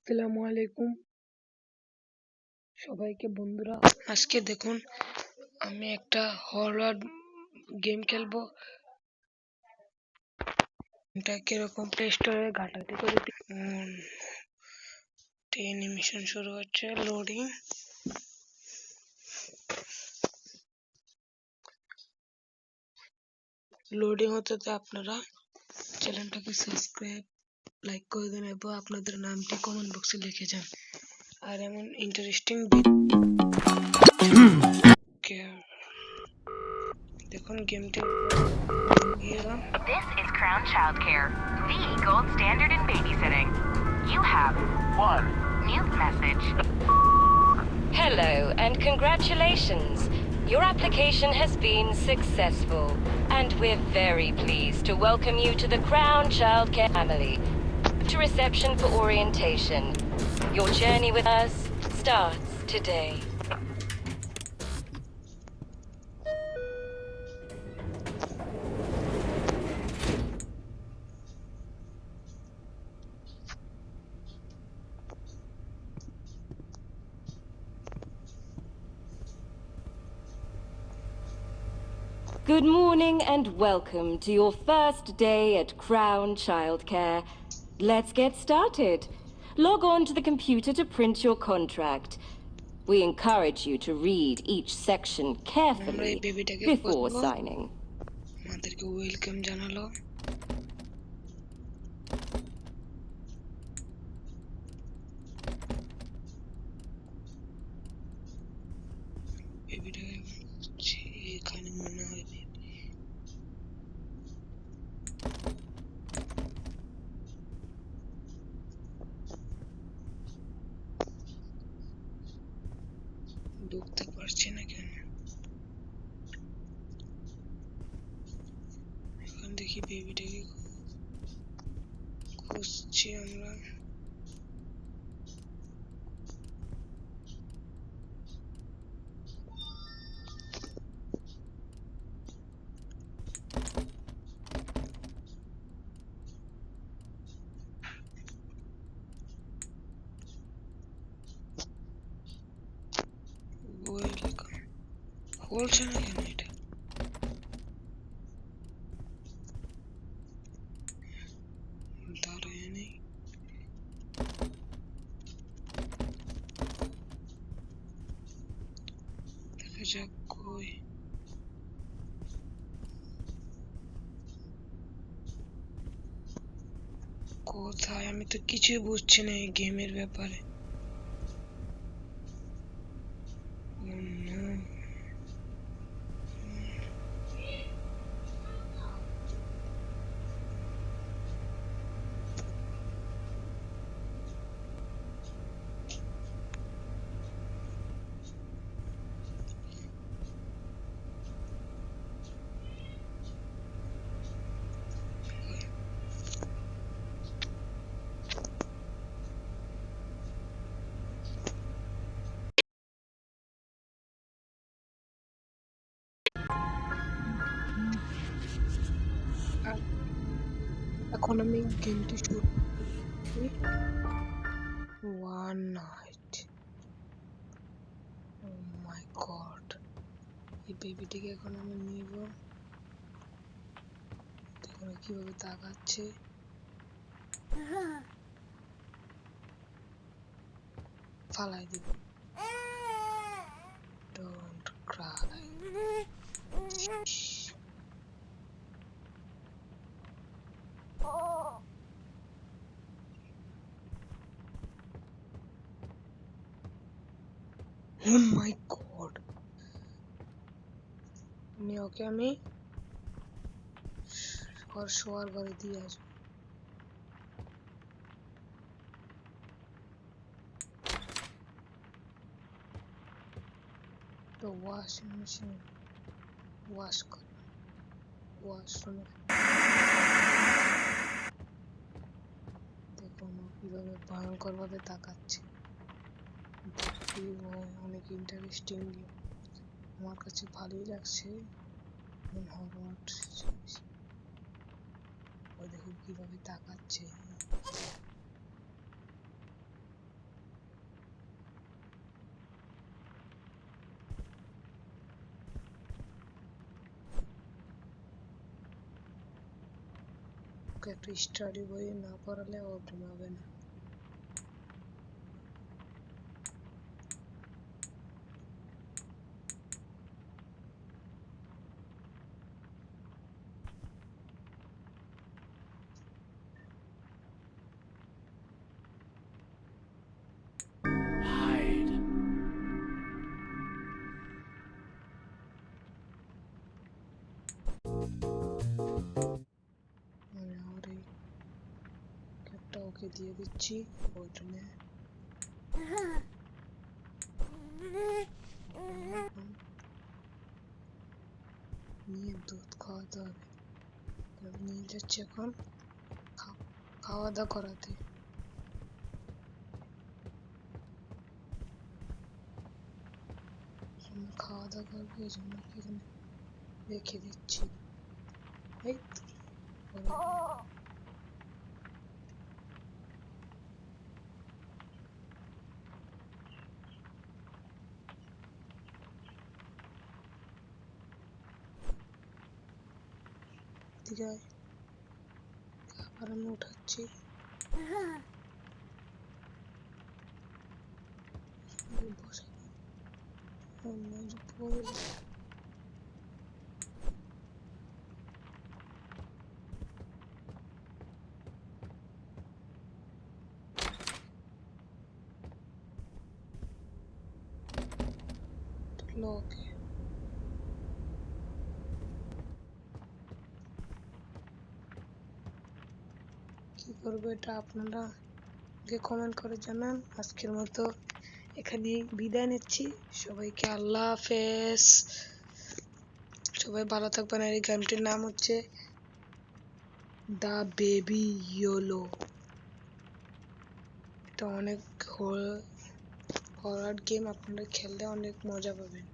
আসসালামু আলাইকুম সবাইকে বন্ধুরা। আজকে দেখুন আমি একটা হরর গেম খেলবো। এটা কিরকম প্লে স্টোরে ঘাটাঘাটি করে অ্যানিমেশন শুরু হচ্ছে, লোডিং হতে আপনারা চ্যানেলটাকে সাবস্ক্রাইব লাইক করে দিন এবং আপনাদের নামটি কমেন্ট বক্সে লিখে যান। আর এমন ইন্টারেস্টিং দেখুন গেমটি This is Crown Childcare, the gold standard in babysitting. You have one new message. Hello and congratulations. Your application has been successful and we're very pleased to welcome you to the Crown Childcare family. To reception for orientation. Your journey with us starts today. Good morning and welcome to your first day at Crown Childcare. Let's get started. Log on to the computer to print your contract. We encourage you to read each section carefully before signing. আমাদেরকে welcome জানালো। এখানে মনে হয় ঢুকতে পারছি না কেন। এখন দেখি বেবিটাকে খুঁজছি আমরা। খুলছে না কেন এটা? দাঁড়ায় নেই। দেখা যাক কই। কোথায়? আমি তো কিছুই বুঝছি না এই গেমের ব্যাপারে। এখন আমি গেমটি শুরু করি। One night. Oh my god, এই বেবিটিকে এখন আমি নিব। দেখুন কিভাবে তাকাচ্ছে। ফালাই দিব। Don't Cry. Oh my god, ওকে আমি শোয়ার ঘরে দিয়ে আসবো। তো ওয়াশিং মেশিন ওয়াশরুমে দেখুন ও কিভাবে ভয়ঙ্কর ভাবে তাকাচ্ছে। দেখি অনেক ইন্টারেস্টিং, আমার কাছে ভালোই লাগছে। হরর ওই দেখুন কিভাবে তাকাচ্ছে। ওকে একটু স্টাডি বই না পড়ালে ও ঘুমাবে না। Hide. আমি আমার এই ক্যাপটা ওকে দিয়ে দিচ্ছি, ওইটা নিয়ে এখন নিয়ে দুধ খাওয়াতে হবে। আমি নিয়ে যাচ্ছি এখন খাওয়া দাওয়া করাতে। খাওয়া দাওয়া করবে এই জন্য এখানে রেখে দিচ্ছি। এই তো, বড় দিকে আয়। আবার আমি উঠাচ্ছি। বসাবো পড়বে। ওকে, কি করবো এটা আপনারা আগে কমেন্ট করে জানান। আজকের মতো এখানেই বিদায় নিচ্ছি। সবাইকে আল্লাহ হাফেজ। সবাই ভালো থাকবেন। আর এই গেমটির নাম হচ্ছে দ্য বেবি ইয়োলো। এটা অনেক হরর গেম, আপনারা খেললে অনেক মজা পাবেন।